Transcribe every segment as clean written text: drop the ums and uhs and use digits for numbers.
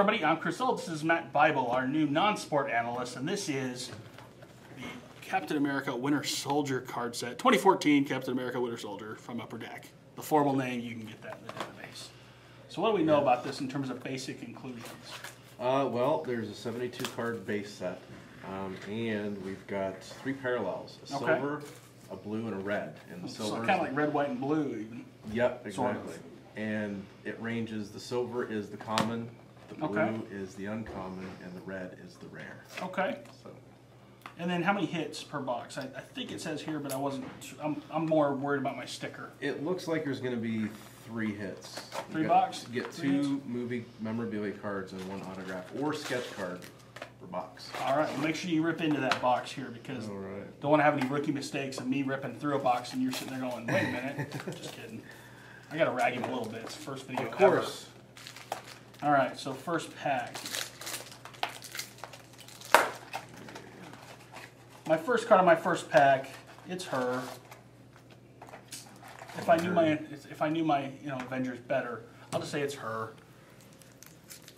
everybody. I'm Chris Old. This is Matt Bible, our new non-sport analyst, and this is the Captain America Winter Soldier card set. 2014 Captain America Winter Soldier from Upper Deck. The formal name, you can get that in the database. So what do we know about this in terms of basic inclusions? Well, there's a 72 card base set, and we've got 3 parallels: a silver, a blue, and a red. And the silver, so kind of like red, white, and blue, even. Yep, exactly. Sort of. And it ranges. The silver is the common, the blue is the uncommon, and the red is the rare. Okay. So. And then how many hits per box? I think it says here, but I wasn't. I'm more worried about my sticker. It looks like there's going to be 3 hits. 3 box? You get 2 movie memorabilia cards and 1 autograph or sketch card per box. All right. Well, make sure you rip into that box here because don't want to have any rookie mistakes of me ripping through a box and you're sitting there going, "Wait a minute." Just kidding. I got to rag him a little bit. It's the first video Of course. Ever. All right. So first pack. My first card on my first pack. It's her. If I knew my Avengers better, I'll just say it's her.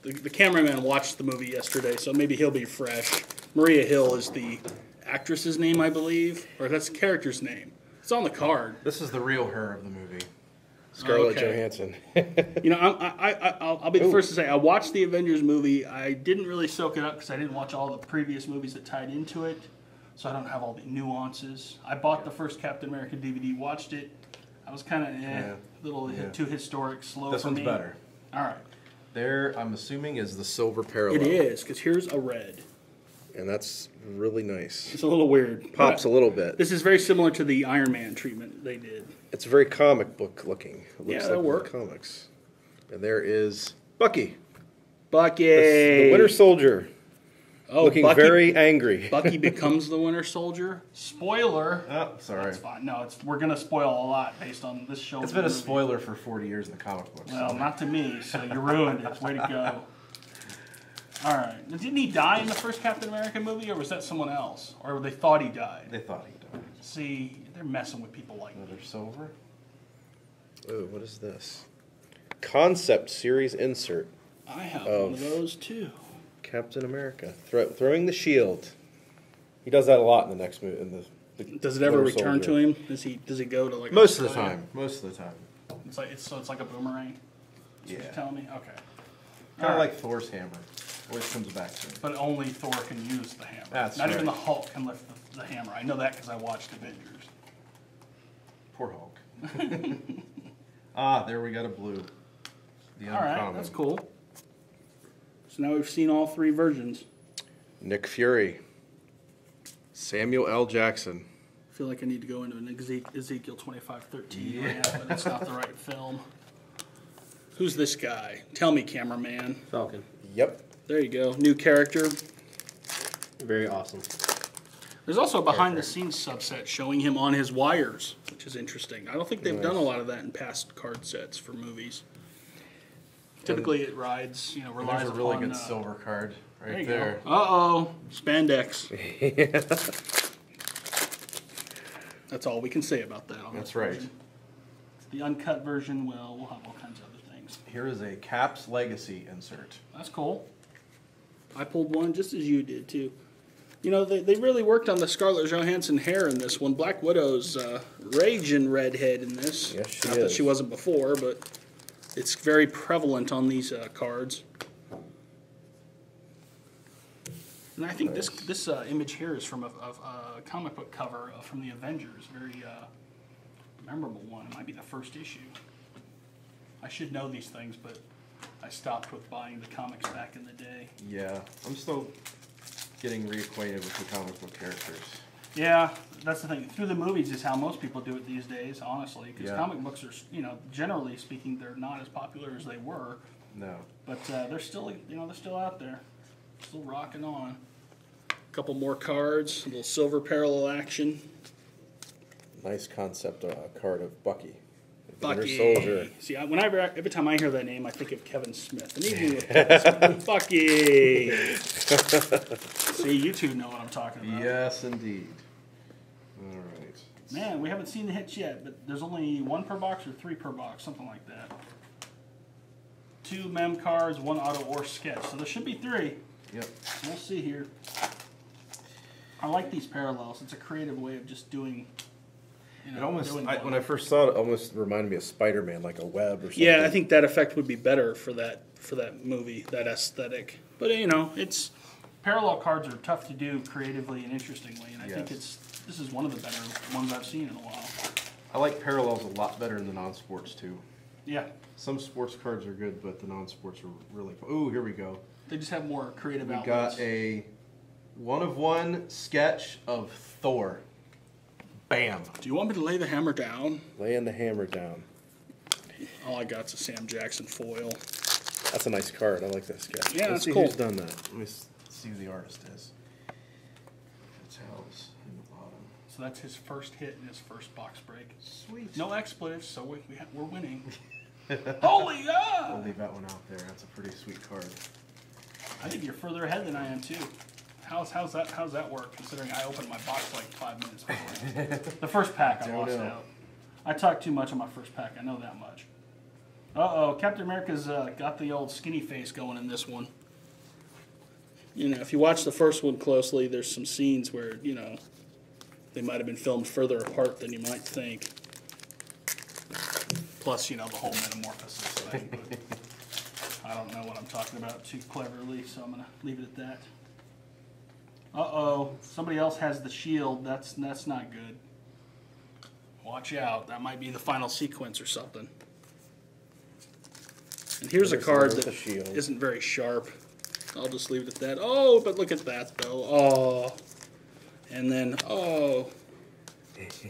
The cameraman watched the movie yesterday, so maybe he'll be fresh. Maria Hill is the actress's name, I believe, or that's the character's name. It's on the card. This is the real her of the movie. Scarlett Johansson. I'll be the first to say I watched the Avengers movie. I didn't really soak it up because I didn't watch all the previous movies that tied into it, so I don't have all the nuances. I bought the first Captain America DVD, watched it. I was kind of too historic, slow this for one's me. better. All right. There, I'm assuming, is the silver parallel. It is, because here's a red. And that's really nice. It's a little weird. Pops a little bit. This is very similar to the Iron Man treatment they did. It's very comic book looking. It looks that'll like work. Comics. And there is Bucky. Bucky. The Winter Soldier. Oh, looking very angry. Bucky becomes the Winter Soldier. Spoiler. Oh, sorry. That's fine. No, we're going to spoil a lot based on this show. It's been a spoiler for 40 years in the comic books. Well, not to me, so you ruined it. Way to go. All right. Now, didn't he die in the first Captain America movie, or was that someone else? Or they thought he died? They thought he died. See, they're messing with people like me. Another silver. Oh, what is this? Concept series insert. I have one of those, too. Captain America. Throwing the shield. He does that a lot in the next movie. Does it ever return to him? Does he go to like most of the time? Most of the time. It's like a boomerang. Yeah. You're telling me? Okay. Kind of like Thor's hammer. Always comes back to him. But only Thor can use the hammer. That's Not right. even the Hulk can lift the hammer. I know that because I watched Avengers. Poor Hulk. There we got a blue. The all right, that's cool. So now we've seen all 3 versions. Nick Fury. Samuel L. Jackson. I feel like I need to go into an Ezekiel 25:13 rant, but it's not the right film. Who's this guy? Tell me, cameraman. Falcon. Yep. There you go. New character. Very awesome. There's also a behind-the-scenes subset showing him on his wires, which is interesting. I don't think they've done a lot of that in past card sets for movies. Typically, it relies There's a really good silver card right there. Uh-oh. Spandex. That's all we can say about that. That's right. The uncut version, we'll have all kinds of other things. Here is a Cap's Legacy insert. That's cool. I pulled one just as you did, too. You know, they really worked on the Scarlett Johansson hair in this one. Black Widow's raging redhead in this. Yes, she Not is. that she wasn't before, but it's very prevalent on these cards. And I think this image here is from a comic book cover from the Avengers. Very memorable one. It might be the first issue. I should know these things, but I stopped with buying the comics back in the day. Yeah, I'm still getting reacquainted with the comic book characters. Yeah, that's the thing. Through the movies is how most people do it these days, honestly. Because comic books are, generally speaking, they're not as popular as they were. No. But they're still, they're still out there, still rocking on. A couple more cards, a little silver parallel action. Nice concept card of Bucky. Bucky. Winter Soldier. See, every time I hear that name, I think of Kevin Smith. And even with Kevin Smith, Bucky. See, you two know what I'm talking about. Yes, indeed. All right. Man, we haven't seen the hits yet, but there's only 1 per box or 3 per box, something like that. 2 mem cards, 1 auto or sketch. So there should be 3. Yep. We'll see here. I like these parallels. It's a creative way of just doing. It almost, when I first saw it, it almost reminded me of Spider-Man, like a web or something. Yeah, I think that effect would be better for that movie, that aesthetic. But it's parallel cards are tough to do creatively and interestingly, and I think this is one of the better ones I've seen in a while. I like parallels a lot better than the non-sports too. Yeah. Some sports cards are good, but the non-sports are really fun. Ooh, here we go. They just have more creative outlets. We got a 1-of-1 sketch of Thor. Bam. Do you want me to lay the hammer down? Laying the hammer down. All I got's a Sam Jackson foil. That's a nice card. I like that sketch. Yeah, Let's that's see cool. Who's done that? Let me see who the artist is. That's Hell's in the bottom. So that's his first hit in his first box break. Sweet. No expletives, so we're winning. Holy yeah! I'll leave that one out there. That's a pretty sweet card. I think you're further ahead than I am too. How's that work? Considering I opened my box like 5 minutes before. The first pack I lost out. I talked too much on my first pack. I know that much. Uh-oh, Captain America's got the old skinny face going in this one. If you watch the first one closely, there's some scenes where, they might have been filmed further apart than you might think. Plus, the whole metamorphosis thing. But I don't know what I'm talking about too cleverly, so I'm going to leave it at that. Uh-oh, somebody else has the shield. That's not good. Watch out. That might be the final sequence or something. And here's a card that isn't very sharp. I'll just leave it at that. Oh, but look at that, though. Oh. And then, oh.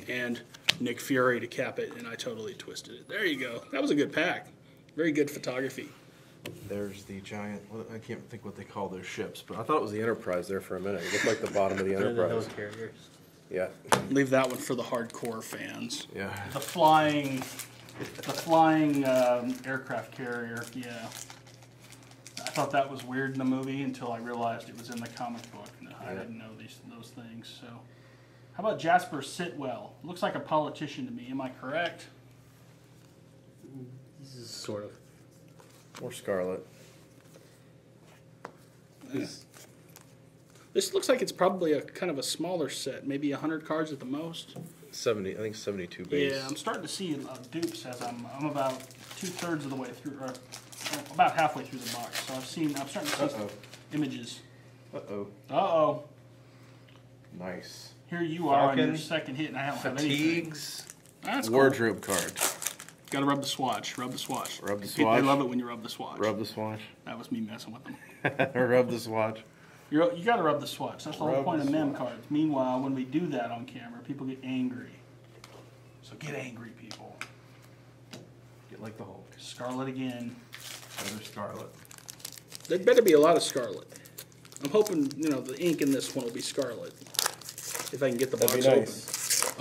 And Nick Fury to cap it, and I totally twisted it. There you go. That was a good pack. Very good photography. There's the giant, I can't think what they call those ships, but I thought it was the Enterprise there for a minute. It looked like the bottom of the Enterprise. The carriers. Yeah. Leave that one for the hardcore fans. Yeah. The flying aircraft carrier, yeah. I thought that was weird in the movie until I realized it was in the comic book. No, I didn't know those things. So, how about Jasper Sitwell? Looks like a politician to me. Am I correct? Sort of. Or Scarlet. This looks like it's probably a kind of a smaller set, maybe 100 cards at the most. 70, I think 72 base. Yeah, I'm starting to see dupes as I'm about 2/3 of the way through, or about halfway through the box. So I'm starting to see some images. Uh-oh. Nice. Here you are on your second hit, and I don't have anything. Fatigues. That's Wardrobe card. Got to rub the swatch. Rub the swatch. Rub the swatch. They love it when you rub the swatch. Rub the swatch. That was me messing with them. Rub the swatch. You got to rub the swatch. That's the whole point of mem cards. Meanwhile, when we do that on camera, people get angry. So get angry, people. Get like the Hulk. Scarlet again. Another Scarlet. There'd better be a lot of Scarlet. I'm hoping, the ink in this one will be Scarlet. If I can get the box open.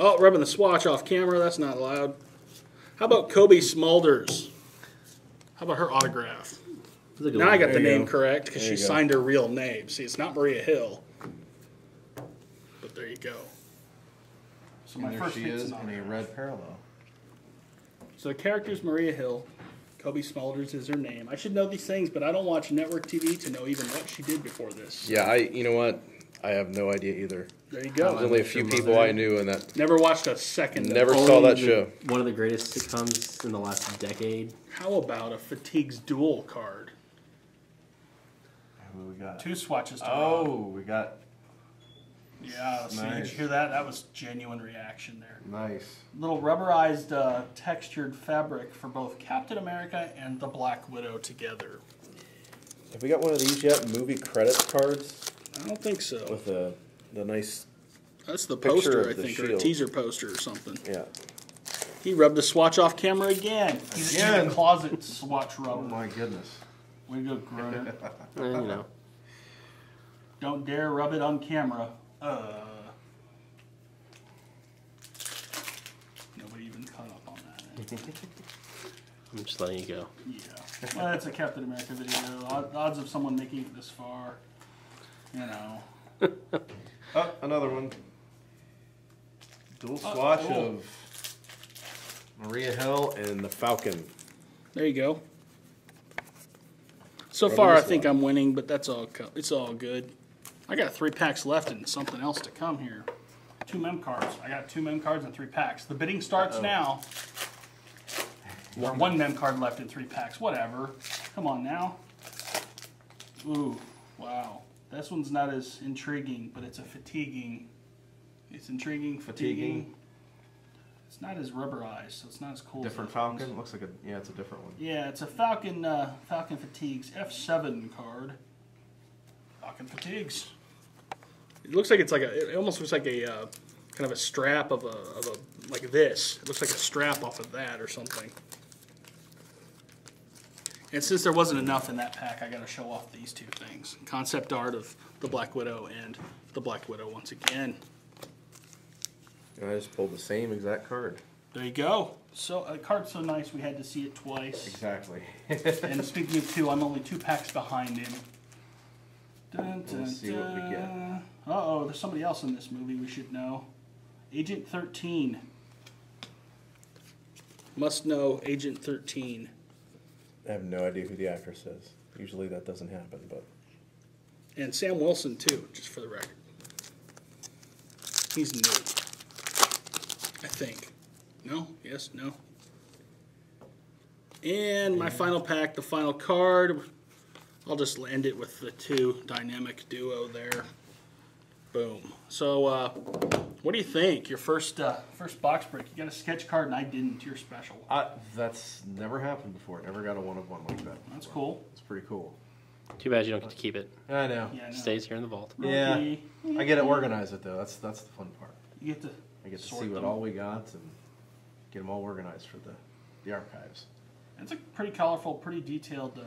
Oh, rubbing the swatch off camera. That's not allowed. How about Kobe Smulders? How about her autograph? Now I got the name correct because she signed her real name. See, it's not Maria Hill. But there you go. So and there she is in a red parallel. So the character's Maria Hill. Kobe Smulders is her name. I should know these things, but I don't watch network TV to know even what she did before this. Yeah, you know what? I have no idea either. There you go. There's only a few people I knew in that. Never watched a second. Never saw that show. One of the greatest sitcoms in the last decade. How about a Fatigues Duel card? Who we got? 2 swatches to rub. We got. Yeah, so nice. Did you hear that? That was genuine reaction there. Nice. Little rubberized textured fabric for both Captain America and the Black Widow together. Have we got one of these yet? Movie credits cards? I don't think so. With the nice. That's the poster, I think, or a teaser poster or something. Yeah. He rubbed the swatch off camera again. He's a closet swatch rubber. Oh my goodness. Way to go, Gruner. And, Don't dare rub it on camera. Nobody even caught up on that. I'm just letting you go. Yeah. Well, that's a Captain America video. Odds of someone making it this far, Oh, another one. Dual swatch of Maria Hill and the Falcon. There you go. So Rub far, I this think one. I'm winning, but that's all. It's all good. I got 3 packs left and something else to come here. 2 mem cards. I got 2 mem cards and 3 packs. The bidding starts now. Or 1 mem card left in 3 packs. Whatever. Come on now. Ooh, wow. This one's not as intriguing, but it's a fatiguing. It's intriguing, fatiguing. It's not as rubberized, so it's not as cool. Different as that Falcon? one's. Looks like a, yeah, it's a different one. Yeah, it's a Falcon. Falcon Fatigues F7 card. Falcon Fatigues. It looks like it's like a. It almost looks like a kind of a strap of a like this. It looks like a strap off of that or something. And since there wasn't enough in that pack, I got to show off these 2 things: concept art of the Black Widow and the Black Widow once again. And I just pulled the same exact card. There you go. So a card's so nice we had to see it twice. Exactly. And speaking of 2, I'm only 2 packs behind him. Dun, dun, Let's see what we get. Uh-oh, there's somebody else in this movie we should know. Agent 13. Must know Agent 13. I have no idea who the actress is. Usually that doesn't happen, but And Sam Wilson, too, just for the record. He's new. I think. No? Yes? No? And my final pack, the final card. I'll just end it with the 2 dynamic duo there. Boom. So, what do you think? Your first box break. You got a sketch card and I didn't. You're special. That's never happened before. Never got a 1 of 1 like that. That's cool. It's pretty cool. Too bad you don't get to keep it. I know. Yeah, I know. Stays here in the vault. Yeah. Rookie. I get to organize it though. That's the fun part. You get to I get to sort see what them. all we got and get them all organized for the archives. It's a pretty colorful, pretty detailed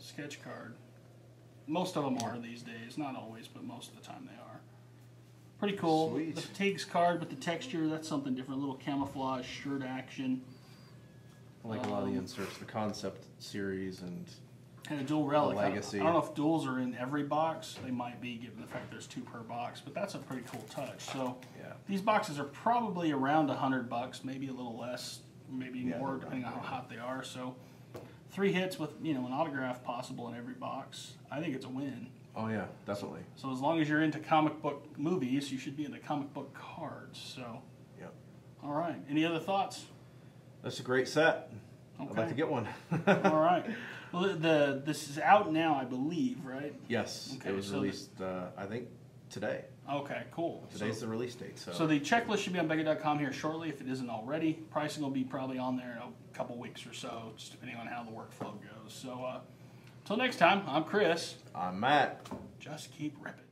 sketch card. Most of them are these days. Not always, but most of the time they are. Pretty cool. Sweet. The fatigues card with the texture, that's something different. A little camouflage shirt action. I like a lot of the inserts, the concept series, and And a dual relic. Legacy. I don't know if duals are in every box. They might be, given the fact there's 2 per box. But that's a pretty cool touch. So yeah. these boxes are probably around $100, maybe a little less, maybe Yeah, more, they're depending on how about hot they are. So 3 hits with an autograph possible in every box. I think it's a win. Oh yeah, definitely. So as long as you're into comic book movies, you should be into comic book cards. So, Yeah. all right. Any other thoughts? That's a great set. Okay. I'd like to get one. All right. Well, this is out now, I believe, right? Yes, Okay, it was so released. I think today. Okay, cool. Today's the release date. So. So the checklist should be on Beckett.com here shortly, if it isn't already. Pricing will be probably on there in a couple weeks or so, just depending on how the workflow goes. So, until next time, I'm Chris. I'm Matt. Just keep ripping.